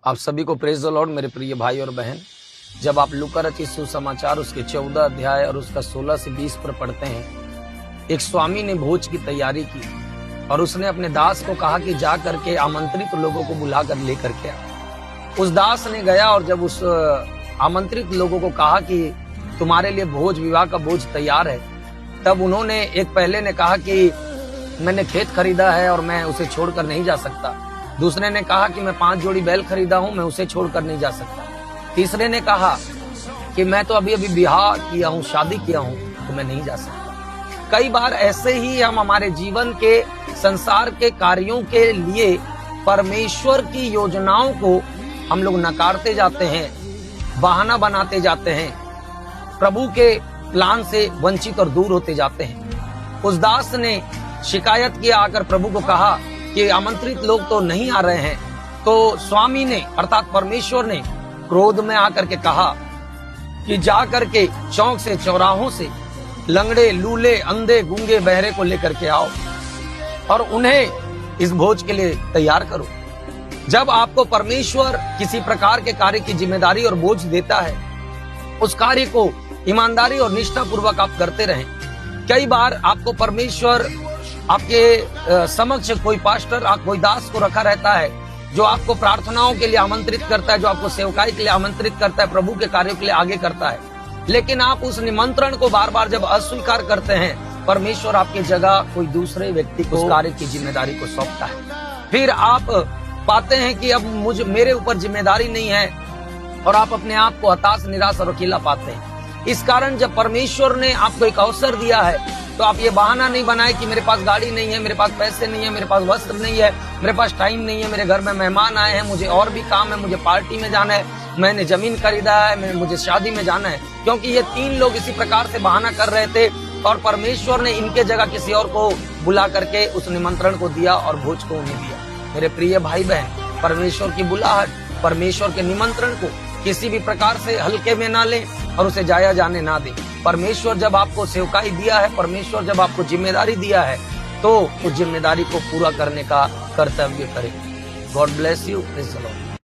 आप सभी को प्रेज द लॉर्ड मेरे प्रिय भाई और बहन। जब आप लूका रचित सुसमाचार उसके 14 अध्याय और उसका 16 से 20 पर पढ़ते हैं, एक स्वामी ने भोज की तैयारी की और उसने अपने दास को कहा कि जा करके आमंत्रित लोगों को बुला कर लेकर के आ। उस दास ने गया और जब उस आमंत्रित लोगों को कहा कि तुम्हारे लिए भोज विवाह का भोज तैयार है, तब उन्होंने एक पहले ने कहा कि मैंने खेत खरीदा है और मैं उसे छोड़कर नहीं जा सकता। दूसरे ने कहा कि मैं 5 जोड़ी बैल खरीदा हूं, मैं उसे छोड़कर नहीं जा सकता। तीसरे ने कहा कि मैं तो अभी अभी विवाह किया हूं, शादी किया हूं, तो मैं नहीं जा सकता। कई बार ऐसे ही हम हमारे जीवन के संसार के कार्यों के लिए परमेश्वर की योजनाओं को हम लोग नकारते जाते हैं, बहाना बनाते जाते हैं, प्रभु के प्लान से वंचित और दूर होते जाते हैं। उस दास ने शिकायत किया, आकर प्रभु को कहा कि आमंत्रित लोग तो नहीं आ रहे हैं। तो स्वामी ने अर्थात परमेश्वर ने क्रोध में आकर के कहा कि जा करके चौक से चौराहों से लंगड़े, लूले, अंधे, गूंगे, बहरे को लेकर के आओ और उन्हें इस भोज के लिए तैयार करो। जब आपको परमेश्वर किसी प्रकार के कार्य की जिम्मेदारी और बोझ देता है, उस कार्य को ईमानदारी और निष्ठा पूर्वक आप करते रहें। कई बार आपको परमेश्वर आपके समक्ष कोई पास्टर, कोई दास को रखा रहता है जो आपको प्रार्थनाओं के लिए आमंत्रित करता है, जो आपको सेवकाई के लिए आमंत्रित करता है, प्रभु के कार्यों के लिए आगे करता है। लेकिन आप उस निमंत्रण को बार बार जब अस्वीकार करते हैं, परमेश्वर आपकी जगह कोई दूसरे व्यक्ति को उस कार्य की जिम्मेदारी को सौंपता है। फिर आप पाते हैं कि अब मेरे ऊपर जिम्मेदारी नहीं है और आप अपने आप को हताश, निराश और अकेला पाते हैं। इस कारण जब परमेश्वर ने आपको एक अवसर दिया है, तो आप ये बहाना नहीं बनाए कि मेरे पास गाड़ी नहीं है, मेरे पास पैसे नहीं है, मेरे पास वस्त्र नहीं है, मेरे पास टाइम नहीं है, मेरे घर में मेहमान आए हैं, मुझे और भी काम है, मुझे पार्टी में जाना है, मैंने जमीन खरीदा है, मुझे शादी में जाना है। क्योंकि ये 3 लोग इसी प्रकार से बहाना कर रहे थे और परमेश्वर ने इनके जगह किसी और को बुला करके उस निमंत्रण को दिया और भोज को उन्हें दिया। मेरे प्रिय भाई बहन, परमेश्वर की बुलाहट, परमेश्वर के निमंत्रण को किसी भी प्रकार से हल्के में ना लें और उसे जाया जाने ना दें। परमेश्वर जब आपको सेवकाई दिया है, परमेश्वर जब आपको जिम्मेदारी दिया है, तो उस जिम्मेदारी को पूरा करने का कर्तव्य करें। God bless you. Praise the Lord.